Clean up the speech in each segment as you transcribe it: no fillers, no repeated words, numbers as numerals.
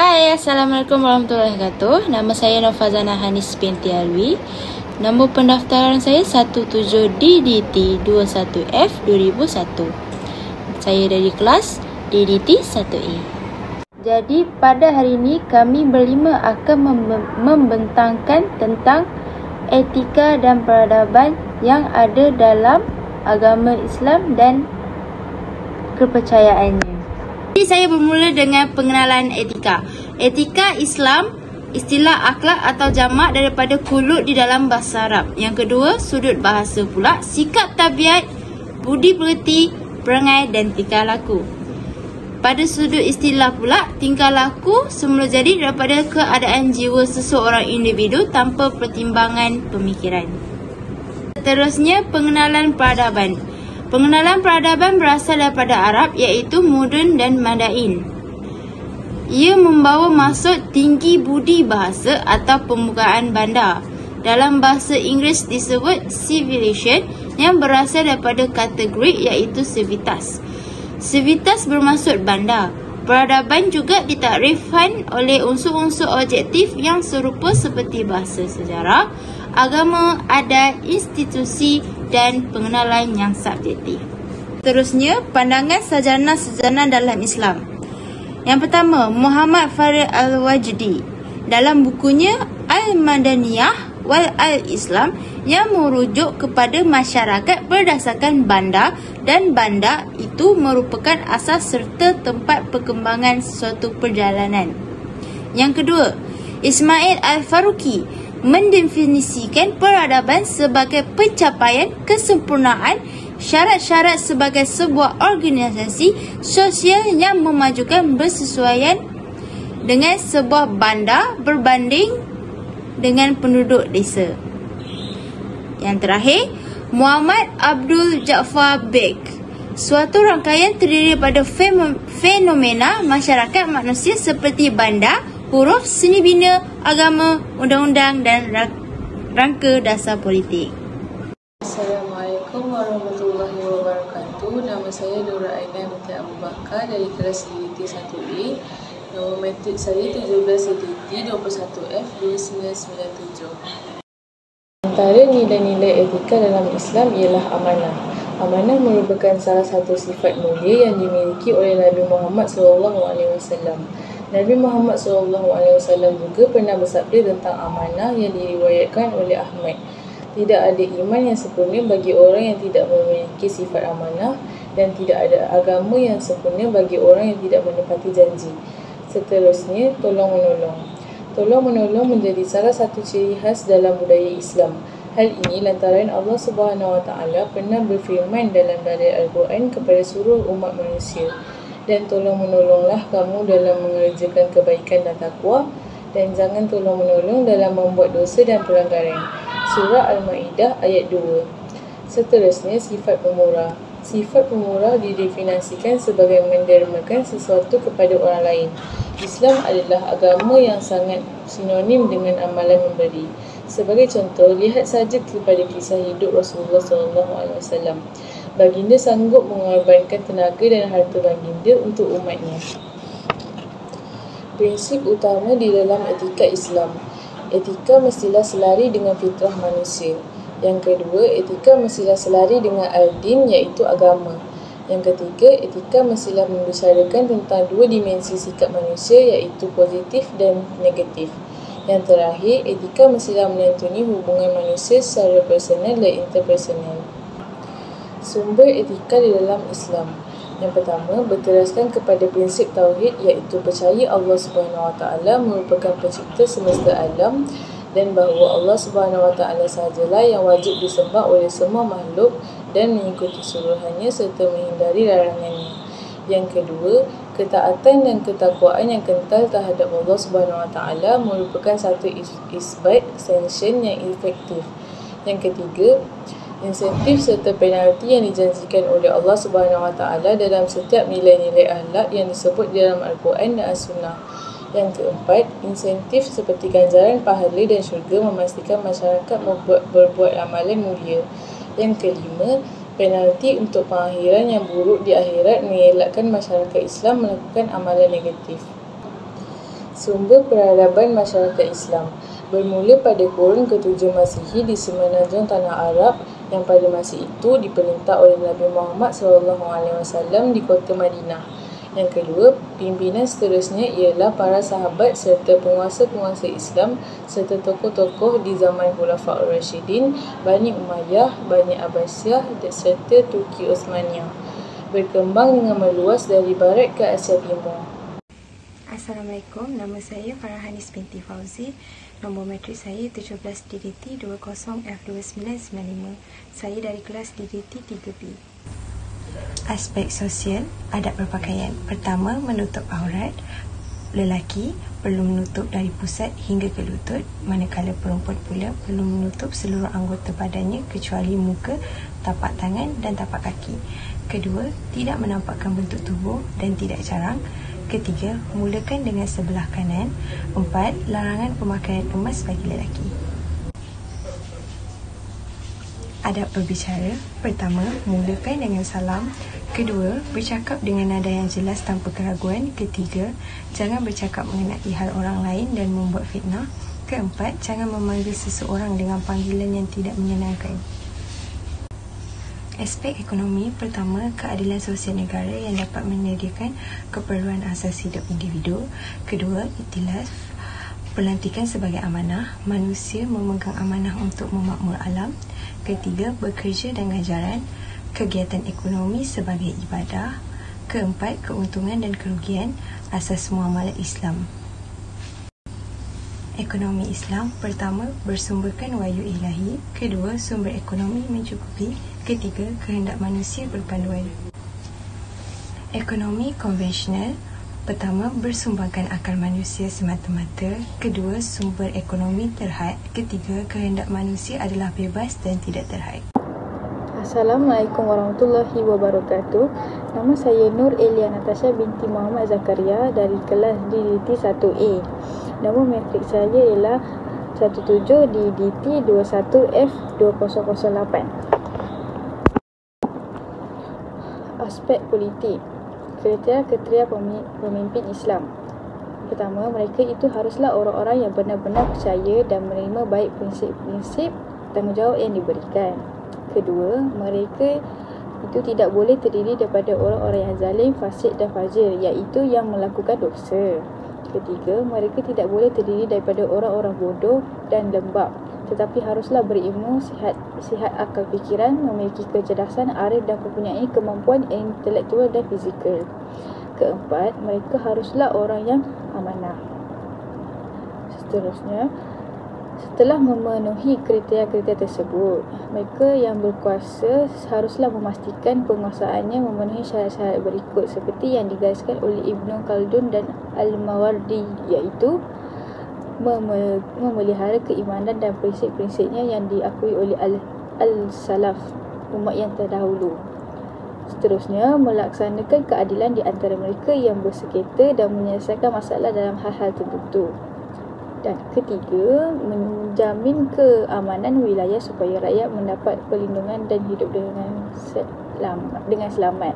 Hai, Assalamualaikum warahmatullahi wabarakatuh. Nama saya Nofazana Hanis binti Alwi. Nombor pendaftaran saya 17DDT 21F 2001. Saya dari kelas DDT 1A. Jadi pada hari ini kami berlima akan membentangkan tentang etika dan peradaban yang ada dalam agama Islam dan kepercayaannya. Jadi saya bermula dengan pengenalan etika. Etika Islam, istilah akhlak atau jamak daripada kulud di dalam bahasa Arab. Yang kedua, sudut bahasa pula, sikap tabiat, budi pekerti, perangai dan tingkah laku. Pada sudut istilah pula, tingkah laku semula jadi daripada keadaan jiwa seseorang individu tanpa pertimbangan pemikiran. Seterusnya, pengenalan peradaban. Pengenalan peradaban berasal daripada Arab iaitu Mudun dan Madain. Ia membawa maksud tinggi budi bahasa atau pembukaan bandar. Dalam bahasa Inggeris disebut civilization yang berasal daripada kata Greek iaitu civitas. Civitas bermaksud bandar. Peradaban juga ditakrifkan oleh unsur-unsur objektif yang serupa seperti bahasa sejarah, agama, adat, institusi dan pengenalan yang subjektif. Terusnya, pandangan sarjana-sarjana dalam Islam. Yang pertama, Muhammad Farid Al-Wajdi dalam bukunya Al-Madaniyah wal Al-Islam yang merujuk kepada masyarakat berdasarkan bandar dan bandar itu merupakan asas serta tempat perkembangan suatu perjalanan. Yang kedua, Ismail Al-Faruqi mendefinisikan peradaban sebagai pencapaian kesempurnaan syarat-syarat sebagai sebuah organisasi sosial yang memajukan bersesuaian dengan sebuah bandar berbanding dengan penduduk desa. Yang terakhir, Muhammad Abdul Jaafar Beck. Suatu rangkaian terdiri daripada fenomena masyarakat manusia seperti bandar, huruf, seni bina, agama, undang-undang dan rangka dasar politik. Assalamualaikum warahmatullahi wabarakatuh. Nama saya Dora Aina binti Abu Bakar dari kelas DDT 1A. Nombor matrik saya 17 DDT 21F 2997. Antara nilai-nilai etika dalam Islam ialah amanah. Amanah merupakan salah satu sifat mulia yang dimiliki oleh Nabi Muhammad SAW. Nabi Muhammad SAW juga pernah bersabda tentang amanah yang diriwayatkan oleh Ahmad. Tidak ada iman yang sempurna bagi orang yang tidak memiliki sifat amanah dan tidak ada agama yang sempurna bagi orang yang tidak menepati janji. Seterusnya, tolong-menolong. Tolong-menolong menjadi salah satu ciri khas dalam budaya Islam. Hal ini lantaran Allah SWT pernah berfirman dalam dalil Al-Quran kepada seluruh umat manusia. Dan tolong-menolonglah kamu dalam mengerjakan kebaikan dan takwa, dan jangan tolong-menolong dalam membuat dosa dan pelanggaran. Surah Al-Ma'idah ayat 2. Seterusnya, sifat pemurah. Sifat pemurah didefinisikan sebagai mendermakan sesuatu kepada orang lain. Islam adalah agama yang sangat sinonim dengan amalan memberi. Sebagai contoh, lihat saja kepada kisah hidup Rasulullah SAW. Baginda sanggup mengorbankan tenaga dan harta baginda untuk umatnya. Prinsip utama di dalam etika Islam. Etika mestilah selari dengan fitrah manusia. Yang kedua, etika mestilah selari dengan al-din iaitu agama. Yang ketiga, etika mestilah membicarakan tentang dua dimensi sikap manusia iaitu positif dan negatif. Yang terakhir, etika mestilah melantuni hubungan manusia secara personal dan interpersonal. Sumber etika di dalam Islam. Yang pertama, berteraskan kepada prinsip tauhid iaitu percaya Allah SWT merupakan pencipta semesta alam dan bahawa Allah SWT sahajalah yang wajib disembah oleh semua makhluk dan mengikuti suruhannya serta menghindari larangannya. Yang kedua, ketaatan dan ketakwaan yang kental terhadap Allah SWT merupakan satu isbat sanction yang efektif. Yang ketiga, insentif serta penalti yang dijanjikan oleh Allah SWT dalam setiap nilai-nilai akhlak yang disebut dalam Al-Quran dan As-Sunnah. Yang keempat, insentif seperti ganjaran pahala dan syurga memastikan masyarakat berbuat amalan mulia. Yang kelima, penalti untuk pengakhiran yang buruk di akhirat mengelakkan masyarakat Islam melakukan amalan negatif. Sumber peradaban masyarakat Islam bermula pada kurun ke-7 Masihi di semenanjung tanah Arab yang pada masa itu diperintah oleh Nabi Muhammad SAW di kota Madinah. Yang kedua, pimpinan seterusnya ialah para sahabat serta penguasa-penguasa Islam serta tokoh-tokoh di zaman Khulafaur Rasyidin, Bani Umayyah, Bani Abbasiyah serta Turki Osmaniyah, berkembang dengan meluas dari barat ke Asia Timur. Assalamualaikum, nama saya Farhanis binti Fauzi. Nombor matrik saya 17 DDT 20F2995. Saya dari kelas DDT 3B. Aspek sosial, adab berpakaian. Pertama, menutup aurat. Lelaki perlu menutup dari pusat hingga ke lutut, manakala perempuan pula perlu menutup seluruh anggota badannya kecuali muka, tapak tangan dan tapak kaki. Kedua, tidak menampakkan bentuk tubuh dan tidak jarang. Ketiga, mulakan dengan sebelah kanan. Empat, larangan pemakaian emas bagi lelaki. Adab berbicara. Pertama, mulakan dengan salam. Kedua, bercakap dengan nada yang jelas tanpa keraguan. Ketiga, jangan bercakap mengenai hal orang lain dan membuat fitnah. Keempat, jangan memanggil seseorang dengan panggilan yang tidak menyenangkan. Aspek ekonomi. Pertama, keadilan sosial negara yang dapat menyediakan keperluan asas hidup individu. Kedua, iktilaf, pelantikan sebagai amanah. Manusia memegang amanah untuk memakmur alam. Ketiga, bekerja dan ganjaran. Kegiatan ekonomi sebagai ibadah. Keempat, keuntungan dan kerugian. Asas muamalat Islam. Ekonomi Islam. Pertama, bersumberkan wahyu ilahi. Kedua, sumber ekonomi mencukupi. Ketiga, kehendak manusia berpanduan. Ekonomi konvensional. Pertama, bersumbangkan akal manusia semata-mata. Kedua, sumber ekonomi terhad. Ketiga, kehendak manusia adalah bebas dan tidak terhad. Assalamualaikum warahmatullahi wabarakatuh. Nama saya Nur Elia Natasha binti Muhammad Zakaria dari kelas DDT 1A. Nombor matrik saya ialah 17 DDT 21F2008. Aspek politik. Kriteria pemimpin Islam. Pertama, mereka itu haruslah orang-orang yang benar-benar percaya dan menerima baik prinsip-prinsip tanggungjawab yang diberikan. Kedua, mereka itu tidak boleh terdiri daripada orang-orang yang zalim, fasik dan fajir, iaitu yang melakukan dosa. Ketiga, mereka tidak boleh terdiri daripada orang-orang bodoh dan lembab, tetapi haruslah berilmu, sihat akal fikiran, memiliki kecerdasan, arif dan mempunyai kemampuan intelektual dan fizikal. Keempat, mereka haruslah orang yang amanah. Seterusnya, setelah memenuhi kriteria-kriteria tersebut, mereka yang berkuasa haruslah memastikan penguasaannya memenuhi syarat-syarat berikut seperti yang digariskan oleh Ibnu Khaldun dan Al-Mawardi, iaitu memelihara keimanan dan prinsip-prinsipnya yang diakui oleh Al-Salaf, umat yang terdahulu. Seterusnya, melaksanakan keadilan di antara mereka yang bersengketa dan menyelesaikan masalah dalam hal-hal tertentu. Dan ketiga, menjamin keamanan wilayah supaya rakyat mendapat perlindungan dan hidup dengan selamat.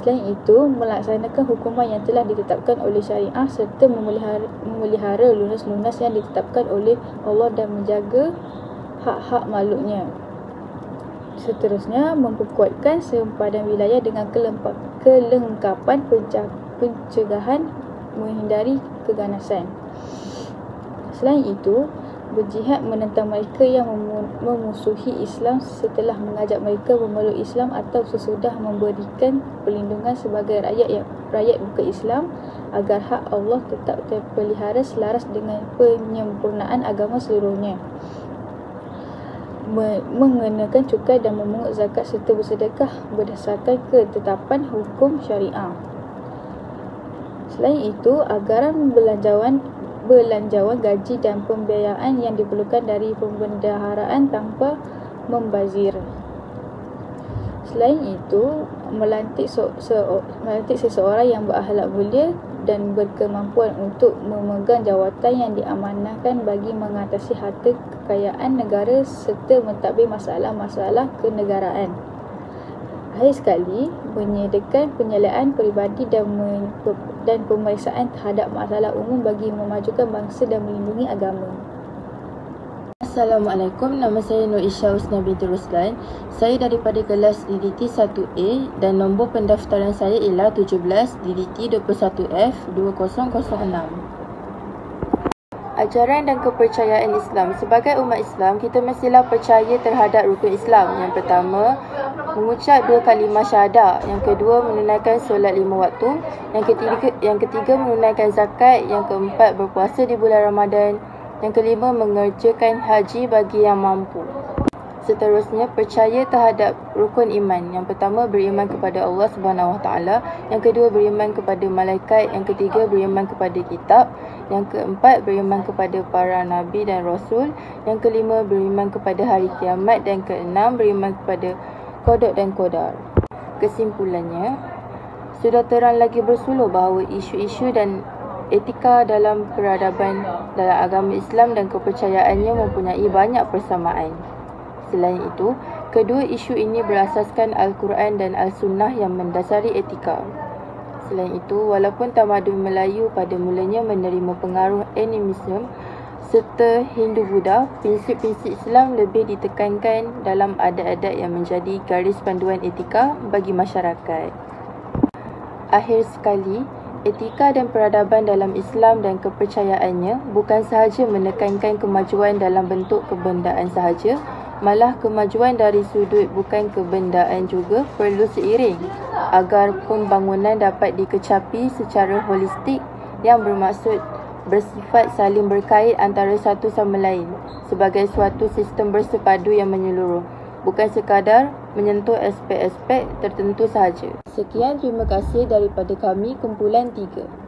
Selain itu, melaksanakan hukuman yang telah ditetapkan oleh syariah serta memelihara lunas-lunas yang ditetapkan oleh Allah dan menjaga hak-hak makhluknya. Seterusnya, memperkuatkan sempadan wilayah dengan kelengkapan pencegahan menghindari keganasan. Selain itu, berjihad menentang mereka yang memusuhi Islam setelah mengajak mereka memeluk Islam atau sesudah memberikan perlindungan sebagai rakyat bukan Islam agar hak Allah tetap terpelihara selaras dengan penyempurnaan agama seluruhnya. Mengenakan cukai dan memungut zakat serta bersedekah berdasarkan ketetapan hukum syariah. Selain itu, anggaran belanjawan gaji dan pembiayaan yang diperlukan dari pembendaharaan tanpa membazir. Selain itu, melantik seseorang yang berakhlak mulia dan berkemampuan untuk memegang jawatan yang diamanahkan bagi mengatasi harta kekayaan negara serta mentadbir masalah-masalah kenegaraan. Akhir sekali, menyediakan penyalaan peribadi dan pemeriksaan terhadap masalah umum bagi memajukan bangsa dan melindungi agama. Assalamualaikum, nama saya Nur Isha Usna binti Ruslan. Saya daripada kelas DDT 1A dan nombor pendaftaran saya ialah 17 DDT 21F 2006. Ajaran dan kepercayaan Islam. Sebagai umat Islam, kita mestilah percaya terhadap rukun Islam. Yang pertama, mengucap 2 kalimah syahadah. Yang kedua, menunaikan solat 5 waktu. Yang ketiga, menunaikan zakat. Yang keempat, berpuasa di bulan Ramadan. Yang kelima, mengerjakan haji bagi yang mampu. Seterusnya, percaya terhadap rukun iman. Yang pertama, beriman kepada Allah Subhanahu Wa Taala. Yang kedua, beriman kepada malaikat. Yang ketiga, beriman kepada kitab. Yang keempat, beriman kepada para nabi dan rasul. Yang kelima, beriman kepada hari kiamat. Dan keenam, beriman kepada qada dan qadar. Kesimpulannya, sudah terang lagi bersuluh bahawa isu-isu dan etika dalam peradaban dalam agama Islam dan kepercayaannya mempunyai banyak persamaan. Selain itu, kedua isu ini berasaskan Al-Quran dan Al-Sunnah yang mendasari etika. Selain itu, walaupun tamadun Melayu pada mulanya menerima pengaruh animisme serta Hindu-Buddha, prinsip-prinsip Islam lebih ditekankan dalam adat-adat yang menjadi garis panduan etika bagi masyarakat. Akhir sekali, etika dan peradaban dalam Islam dan kepercayaannya bukan sahaja menekankan kemajuan dalam bentuk kebendaan sahaja, malah kemajuan dari sudut bukan kebendaan juga perlu seiring agar pembangunan dapat dikecapi secara holistik yang bermaksud bersifat saling berkait antara satu sama lain sebagai suatu sistem bersepadu yang menyeluruh, bukan sekadar menyentuh aspek-aspek tertentu sahaja. Sekian, terima kasih daripada kami kumpulan 3.